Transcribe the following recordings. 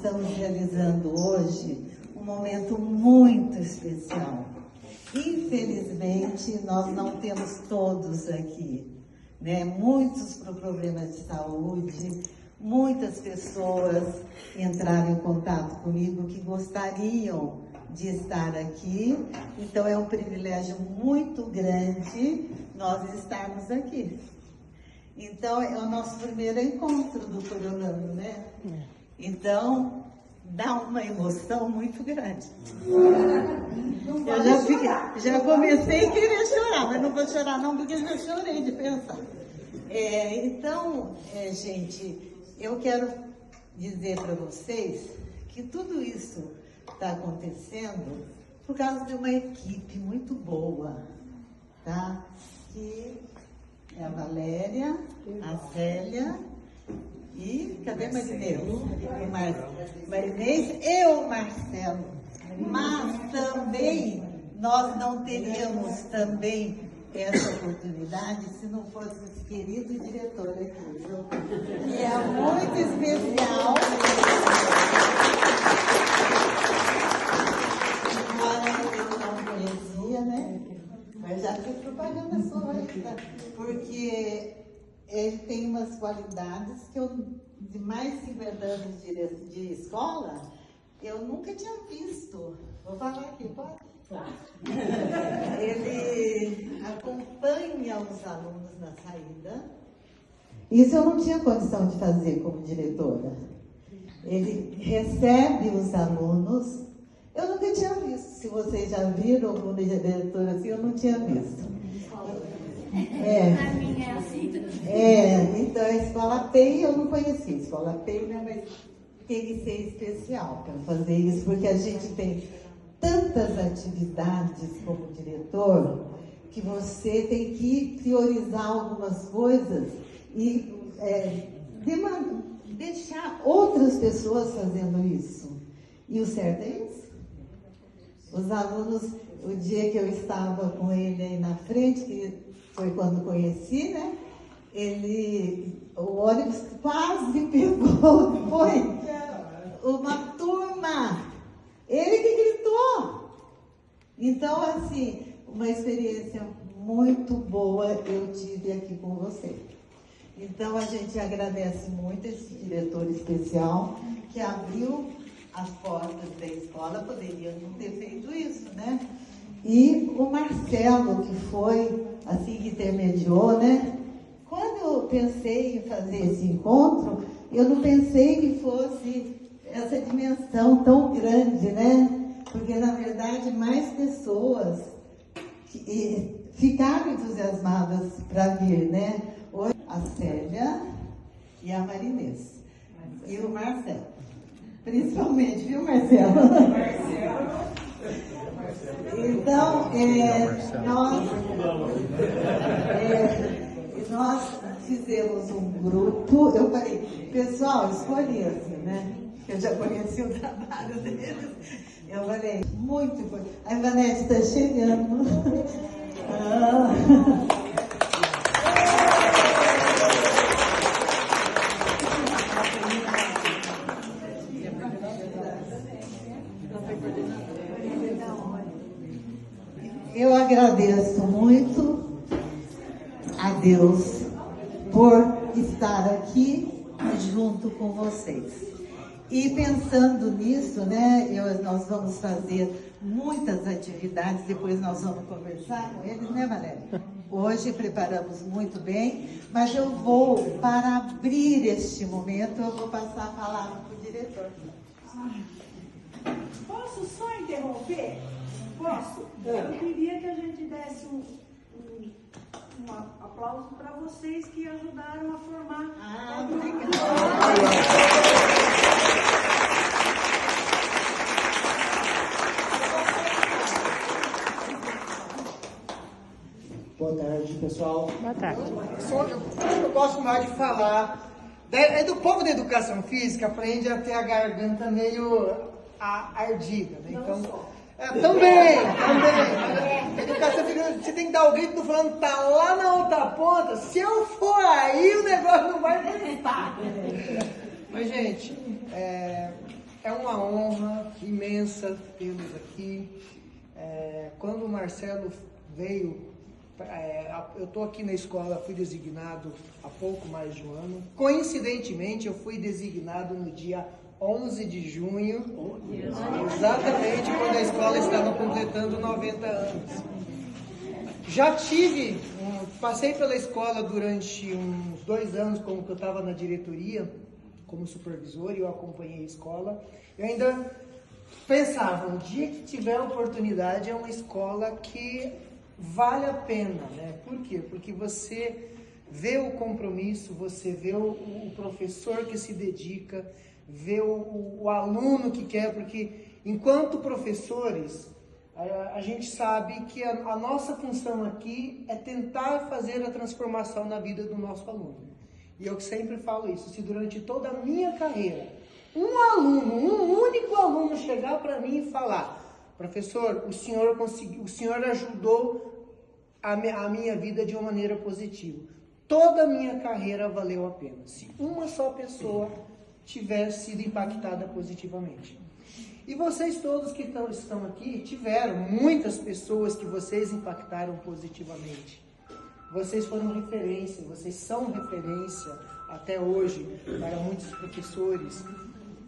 estamos realizando hoje um momento muito especial. Infelizmente, nós não temos todos aqui, né? Muitos por problemas de saúde, muitas pessoas entraram em contato comigo que gostariam de estar aqui. Então, é um privilégio muito grande nós estarmos aqui. Então, é o nosso primeiro encontro do Coriolano, né? Então, dá uma emoção muito grande. Eu já comecei a querer chorar, mas não vou chorar não, porque eu já chorei de pensar. Então, gente, eu quero dizer para vocês que tudo isso está acontecendo por causa de uma equipe muito boa, tá? Que é a Valéria, a Célia e cadê Marinês? Marinês e o Marcelo. Mas também nós não teríamos também essa oportunidade se não fosse esse querido diretor aqui, viu? Que é muito especial. Embora eu não conhecia, né? Mas já fiz propaganda sua, tá? Porque ele tem umas qualidades que eu, de mais de 50 anos de escola, eu nunca tinha visto. Vou falar aqui, pode? Claro. Ele acompanha os alunos na saída. Isso eu não tinha condição de fazer como diretora. Ele recebe os alunos. Eu nunca tinha visto. Se vocês já viram como diretora assim, eu não tinha visto. A minha é assim. Então a escola PEI eu não conhecia. A escola PEI, né, mas tem que ser especial para fazer isso, porque a gente tem tantas atividades como diretor que você tem que priorizar algumas coisas e deixar outras pessoas fazendo isso. E o certo é isso. Os alunos, o dia que eu estava com ele aí na frente, que foi quando conheci, né? O ônibus quase pegou, foi uma turma. Ele que gritou. Então, assim, uma experiência muito boa eu tive aqui com você. Então, a gente agradece muito esse diretor especial que abriu as portas da escola, poderia não ter feito isso, né? E o Marcelo, que foi, assim, que intermediou, né? Quando eu pensei em fazer esse encontro, eu não pensei que fosse essa dimensão tão grande, né? Porque, na verdade, mais pessoas ficaram entusiasmadas para vir, né? Hoje, a Célia e a Marinês. E o Marcelo. Principalmente, viu, Marcelo? Então, nós fizemos um grupo. Eu falei, pessoal, escolhi assim, né? Eu já conheci o trabalho deles. Eu falei, muito importante. A Ivanete está chegando. Eu agradeço muito a Deus por estar aqui junto com vocês. E pensando nisso, né, nós vamos fazer muitas atividades, depois nós vamos conversar com eles, né, Valéria? Hoje preparamos muito bem, mas eu vou, para abrir este momento, eu vou passar a palavra para o diretor. Posso só interromper? Posso? Eu queria que a gente desse um aplauso para vocês que ajudaram a formar. Obrigada. Boa tarde, pessoal. Boa tarde. Eu gosto mais de falar. É do povo da educação física, aprende a ter a garganta meio ardida, né? Então, também. Educação física, você tem que dar o grito do falando, tá lá na outra ponta. Se eu for aí, o negócio não vai prestar. Mas, gente, É uma honra imensa tê-los aqui. Quando o Marcelo veio, eu estou aqui na escola, fui designado há pouco mais de um ano. Coincidentemente, eu fui designado no dia 11 de junho, exatamente quando a escola estava completando 90 anos. Já passei pela escola durante uns 2 anos, como que eu estava na diretoria, como supervisor, e eu acompanhei a escola. Eu ainda pensava, um dia que tiver a oportunidade, é uma escola que vale a pena, né? Por quê? Porque você vê o compromisso, você vê o professor que se dedica, vê o aluno que quer, porque enquanto professores, a gente sabe que a nossa função aqui é tentar fazer a transformação na vida do nosso aluno. E eu sempre falo isso, se durante toda a minha carreira, um único aluno chegar para mim e falar, professor, o senhor ajudou a minha vida de uma maneira positiva. Toda a minha carreira valeu a pena, se uma só pessoa tivesse sido impactada positivamente. E vocês todos que estão aqui, tiveram muitas pessoas que vocês impactaram positivamente. Vocês foram referência, vocês são referência até hoje para muitos professores.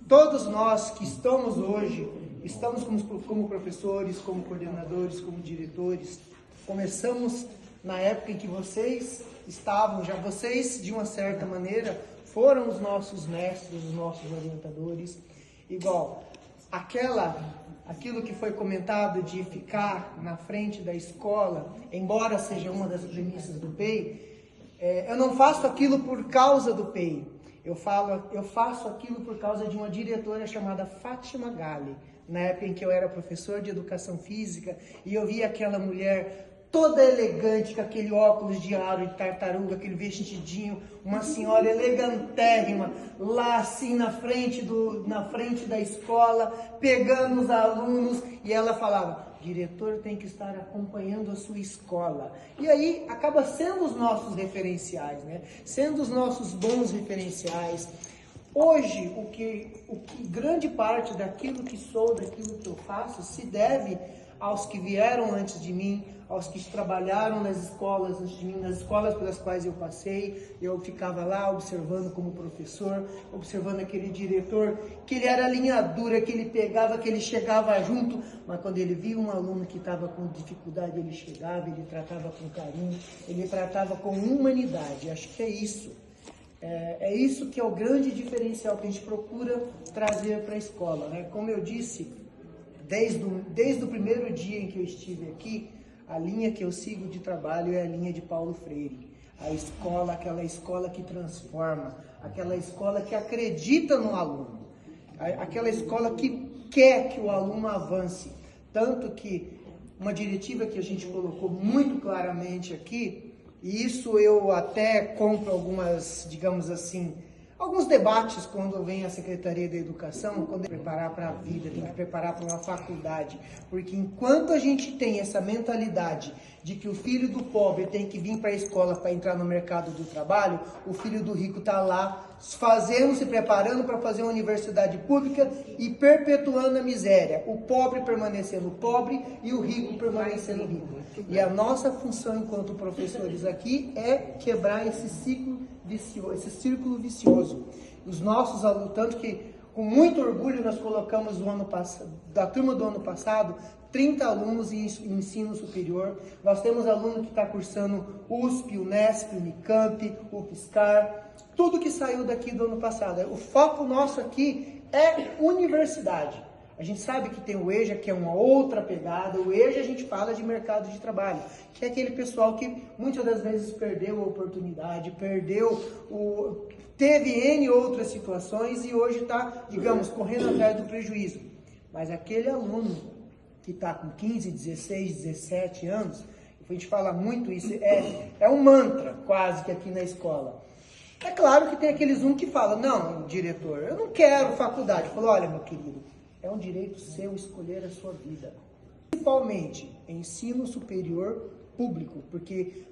Todos nós que estamos hoje, estamos como professores, como coordenadores, como diretores. Começamos na época em que vocês estavam, já vocês, de uma certa maneira, foram os nossos mestres, os nossos orientadores. Igual, aquilo que foi comentado de ficar na frente da escola, embora seja uma das premissas do PEI, eu não faço aquilo por causa do PEI. Eu faço aquilo por causa de uma diretora chamada Fátima Gali, na época em que eu era professor de educação física, e eu via aquela mulher toda elegante, com aquele óculos de aro de tartaruga, aquele vestidinho, uma senhora elegantérrima, lá assim na frente da escola, pegando os alunos, e ela falava, diretor tem que estar acompanhando a sua escola. E aí acaba sendo os nossos referenciais, né? Sendo os nossos bons referenciais. Hoje, o que grande parte daquilo que sou, daquilo que eu faço, se deve aos que vieram antes de mim, aos que trabalharam nas escolas antes de mim, nas escolas pelas quais eu passei. Eu ficava lá observando como professor, observando aquele diretor, que ele era linha dura, que ele pegava, que ele chegava junto, mas quando ele via um aluno que estava com dificuldade, ele chegava, ele tratava com carinho, ele tratava com humanidade. Acho que é isso. É isso que é o grande diferencial que a gente procura trazer para a escola, né? Como eu disse, desde o primeiro dia em que eu estive aqui, a linha que eu sigo de trabalho é a linha de Paulo Freire. A escola, aquela escola que transforma, aquela escola que acredita no aluno, aquela escola que quer que o aluno avance. Tanto que uma diretiva que a gente colocou muito claramente aqui, e isso eu até compro algumas, digamos assim, alguns debates quando vem a Secretaria da Educação, quando tem que preparar para a vida, tem que preparar para uma faculdade. Porque enquanto a gente tem essa mentalidade de que o filho do pobre tem que vir para a escola para entrar no mercado do trabalho, o filho do rico está lá se preparando para fazer uma universidade pública e perpetuando a miséria. O pobre permanecendo pobre e o rico permanecendo rico. E a nossa função enquanto professores aqui é quebrar esse ciclo vicioso, esse círculo vicioso. Os nossos alunos, tanto que com muito orgulho nós colocamos da turma do ano passado 30 alunos em ensino superior. Nós temos aluno que está cursando USP, Unesp, Unicamp, UFSCar, tudo que saiu daqui do ano passado. O foco nosso aqui é universidade. A gente sabe que tem o EJA, que é uma outra pegada. O EJA a gente fala de mercado de trabalho, que é aquele pessoal que muitas das vezes perdeu a oportunidade, teve N outras situações e hoje está, digamos, correndo atrás do prejuízo. Mas aquele aluno que está com 15, 16, 17 anos, a gente fala muito isso, é um mantra quase que aqui na escola. É claro que tem aqueles que falam, não, diretor, eu não quero faculdade. Eu falo, olha, meu querido, é um direito seu escolher a sua vida. Principalmente ensino superior público, porque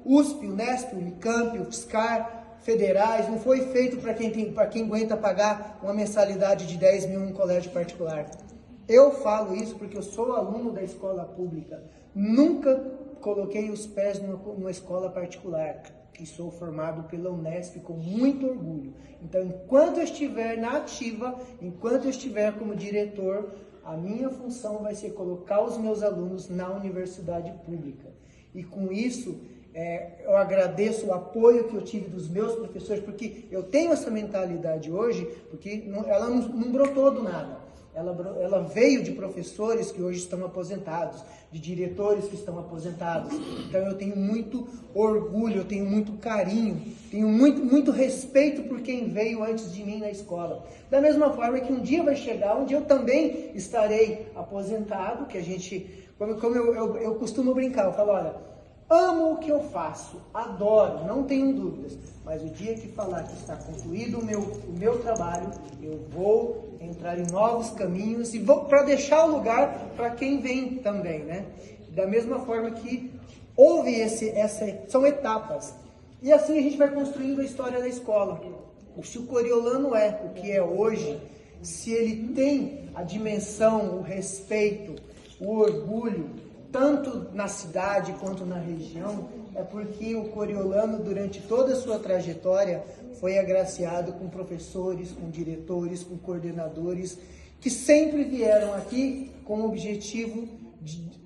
USP, Unesp, Unicamp, UFSCar, federais, não foi feito para quem aguenta pagar uma mensalidade de 10 mil em um colégio particular. Eu falo isso porque eu sou aluno da escola pública, nunca coloquei os pés numa escola particular e sou formado pela Unesp com muito orgulho. Então, enquanto eu estiver na ativa, enquanto eu estiver como diretor, a minha função vai ser colocar os meus alunos na universidade pública. E com isso, eu agradeço o apoio que eu tive dos meus professores, porque eu tenho essa mentalidade hoje, porque ela não brotou do nada. Ela veio de professores que hoje estão aposentados, de diretores que estão aposentados. Então eu tenho muito orgulho, eu tenho muito carinho, tenho muito respeito por quem veio antes de mim na escola. Da mesma forma que um dia vai chegar, onde eu também estarei aposentado, que a gente, como eu costumo brincar, eu falo, olha, amo o que eu faço, adoro, não tenho dúvidas, mas o dia que falar que está concluído o meu trabalho, eu vou entrar em novos caminhos e vou para deixar o lugar para quem vem também, né? Da mesma forma que houve são etapas, e assim a gente vai construindo a história da escola. Se o Coriolano é o que é hoje, se ele tem a dimensão, o respeito, o orgulho, tanto na cidade quanto na região, é porque o Coriolano, durante toda a sua trajetória, foi agraciado com professores, com diretores, com coordenadores, que sempre vieram aqui com o objetivo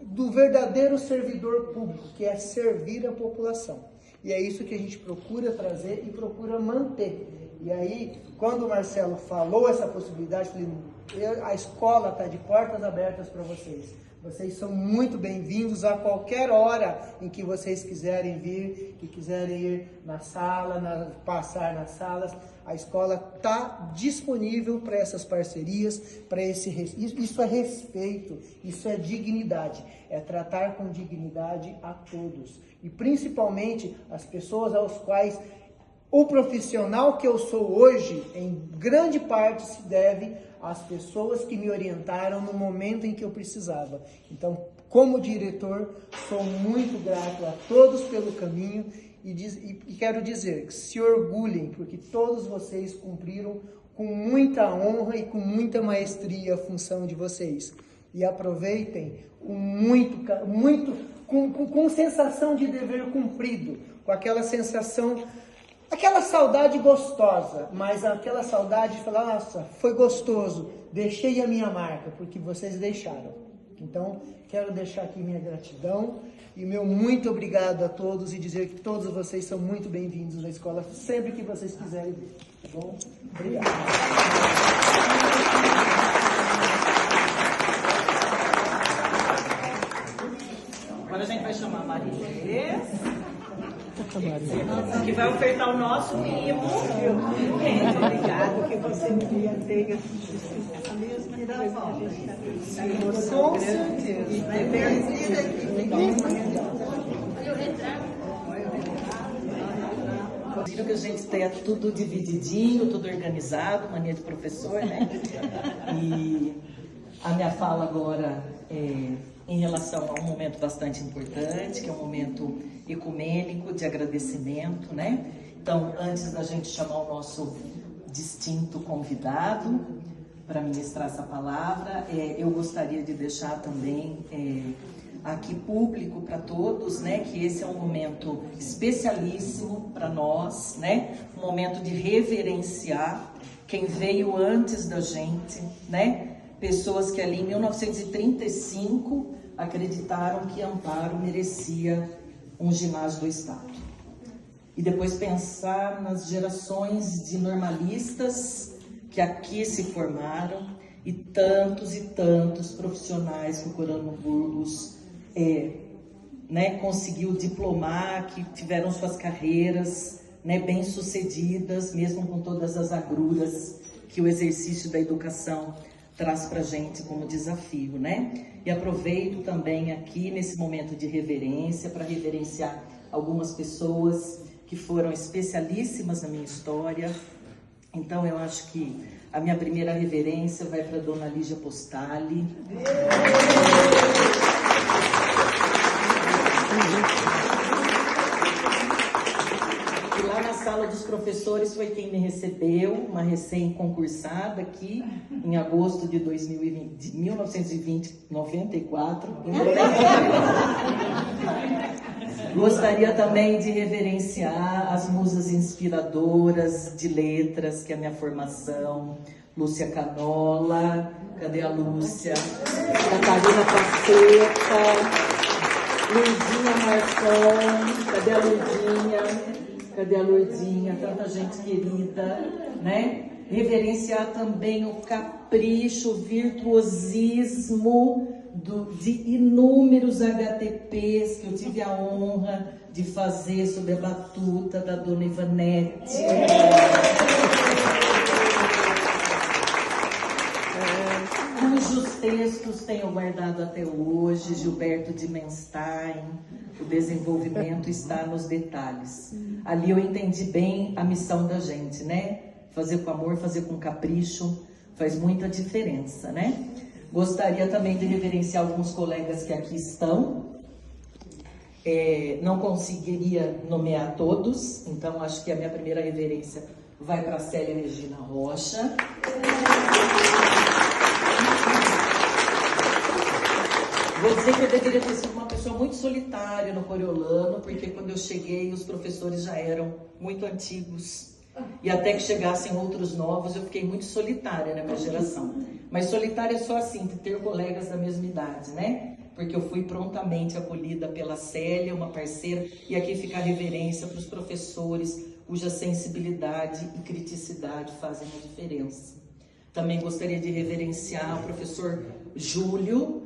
do verdadeiro servidor público, que é servir a população. E é isso que a gente procura trazer e procura manter. E aí, quando o Marcelo falou essa possibilidade, eu falei, a escola está de portas abertas para vocês. Vocês são muito bem-vindos a qualquer hora em que vocês quiserem vir, que quiserem ir na sala, passar nas salas. A escola está disponível para essas parcerias, isso é respeito, isso é dignidade, é tratar com dignidade a todos. E principalmente as pessoas aos quais o profissional que eu sou hoje, em grande parte, se deve às pessoas que me orientaram no momento em que eu precisava. Então, como diretor, sou muito grato a todos pelo caminho e quero dizer que se orgulhem, porque todos vocês cumpriram com muita honra e com muita maestria a função de vocês. E aproveitem com sensação de dever cumprido, com aquela sensação, aquela saudade gostosa, mas aquela saudade de falar, nossa, foi gostoso, deixei a minha marca, porque vocês deixaram. Então, quero deixar aqui minha gratidão e meu muito obrigado a todos e dizer que todos vocês são muito bem-vindos na escola, sempre que vocês quiserem vir. Tá bom? Obrigado. Agora a gente vai chamar a Maria que vai ofertar o nosso mimo. Muito obrigado que você tenha essa mesma Com certeza. Vai vir Viram que a gente tenha tudo divididinho, tudo organizado, mania de professor, né? E a minha fala agora é em relação a um momento bastante importante, que é um momento ecumênico de agradecimento, né? Então, antes da gente chamar o nosso distinto convidado para ministrar essa palavra, eu gostaria de deixar também aqui público para todos, né, que esse é um momento especialíssimo para nós, né? Um momento de reverenciar quem veio antes da gente, né? Pessoas que ali em 1935 acreditaram que Amparo merecia um ginásio do Estado. E depois pensar nas gerações de normalistas que aqui se formaram e tantos profissionais que o Coriolano Burgos né, conseguiu diplomar, que tiveram suas carreiras, né, bem-sucedidas, mesmo com todas as agruras que o exercício da educação traz para a gente como desafio, né? E aproveito também aqui nesse momento de reverência para reverenciar algumas pessoas que foram especialíssimas na minha história. Então eu acho que a minha primeira reverência vai para a dona Lígia Postali. E lá na sala sala dos professores foi quem me recebeu, uma recém-concursada aqui, em agosto de 1994. Gostaria também de reverenciar as musas inspiradoras de letras, que é a minha formação, Lúcia Canola, cadê a Lúcia? Catarina Paceta, Lourdinha Marcon, cadê a Lourdinha? Cadê a Lourdinha? Tanta gente querida, né? Reverenciar também o capricho, o virtuosismo de inúmeros HTPs que eu tive a honra de fazer sob a batuta da dona Ivanete. Cujos textos tenho guardado até hoje, Gilberto de Menstein. O desenvolvimento está nos detalhes. Ali eu entendi bem a missão da gente, né? Fazer com amor, fazer com capricho, faz muita diferença, né? Gostaria também de reverenciar alguns colegas que aqui estão. Não conseguiria nomear todos, então acho que a minha primeira reverência vai para a Célia Regina Rocha. Vou dizer que eu deveria ter sido uma pessoa muito solitária no Coriolano, porque quando eu cheguei os professores já eram muito antigos. E até que chegassem outros novos, eu fiquei muito solitária na minha geração. Mas solitária só assim, de ter colegas da mesma idade, né? Porque eu fui prontamente acolhida pela Célia, uma parceira, e aqui fica a reverência para os professores, cuja sensibilidade e criticidade fazem a diferença. Também gostaria de reverenciar o professor Júlio.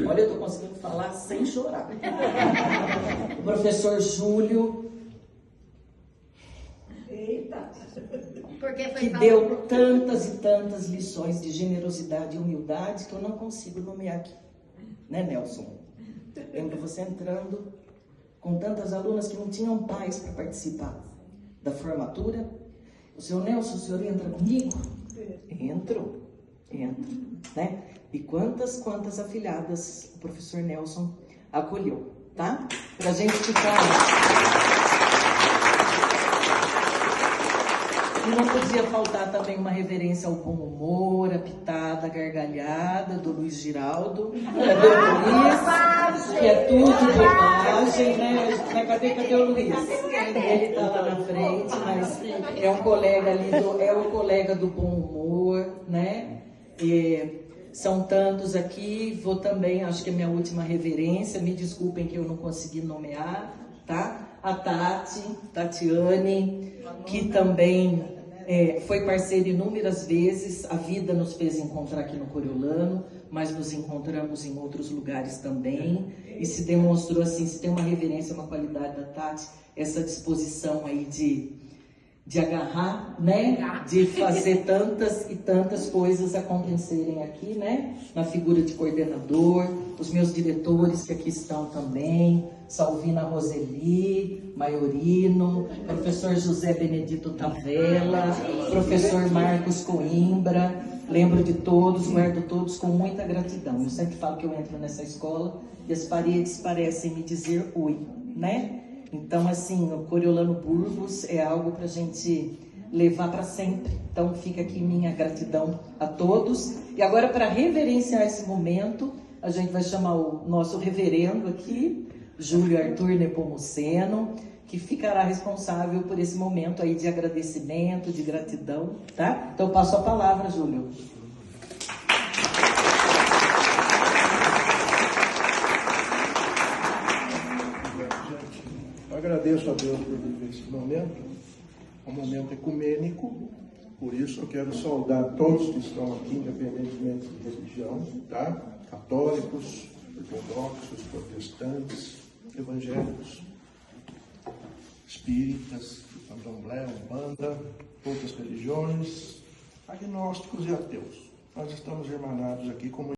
Olha, eu estou conseguindo falar sem chorar. O professor Júlio, que deu tantas e tantas lições de generosidade e humildade que eu não consigo nomear aqui. Né, Nelson? Lembro você entrando com tantas alunas que não tinham pais para participar da formatura. O senhor Nelson, o senhor entra comigo? Entro, né? E quantas afilhadas o professor Nelson acolheu, tá? Pra gente ficar... E não podia faltar também uma reverência ao bom humor, a pitada, a gargalhada do Luiz Giraldo, do Luiz, que é tudo bobagem, né? Cadê o Luiz? Ele tá lá na frente, mas é um colega ali, é o colega do bom humor, né? São tantos aqui, vou também, acho que é minha última reverência, me desculpem que eu não consegui nomear, tá? A Tatiane, que também foi parceira inúmeras vezes, a vida nos fez encontrar aqui no Coriolano, mas nos encontramos em outros lugares também, e se demonstrou assim, se tem uma reverência, uma qualidade da Tati, essa disposição aí de agarrar, né? De fazer tantas e tantas coisas acontecerem aqui, né? Na figura de coordenador, os meus diretores que aqui estão também, Salvina Roseli, Maiorino, professor José Benedito Tavella, professor Marcos Coimbra, lembro de todos, guardo todos com muita gratidão. Eu sempre falo que eu entro nessa escola e as paredes parecem me dizer oi, né? Então, assim, o Coriolano Burgos é algo para a gente levar para sempre. Então, fica aqui minha gratidão a todos. E agora, para reverenciar esse momento, a gente vai chamar o nosso reverendo aqui, Júlio Arthur Nepomuceno, que ficará responsável por esse momento aí de agradecimento, de gratidão, tá? Então, eu passo a palavra, Júlio. Agradeço a Deus por viver esse momento, um momento ecumênico, por isso eu quero saudar todos que estão aqui, independentemente de religião, tá? Católicos, ortodoxos, protestantes, evangélicos, espíritas, candomblé, umbanda, outras religiões, agnósticos e ateus. Nós estamos irmanados aqui como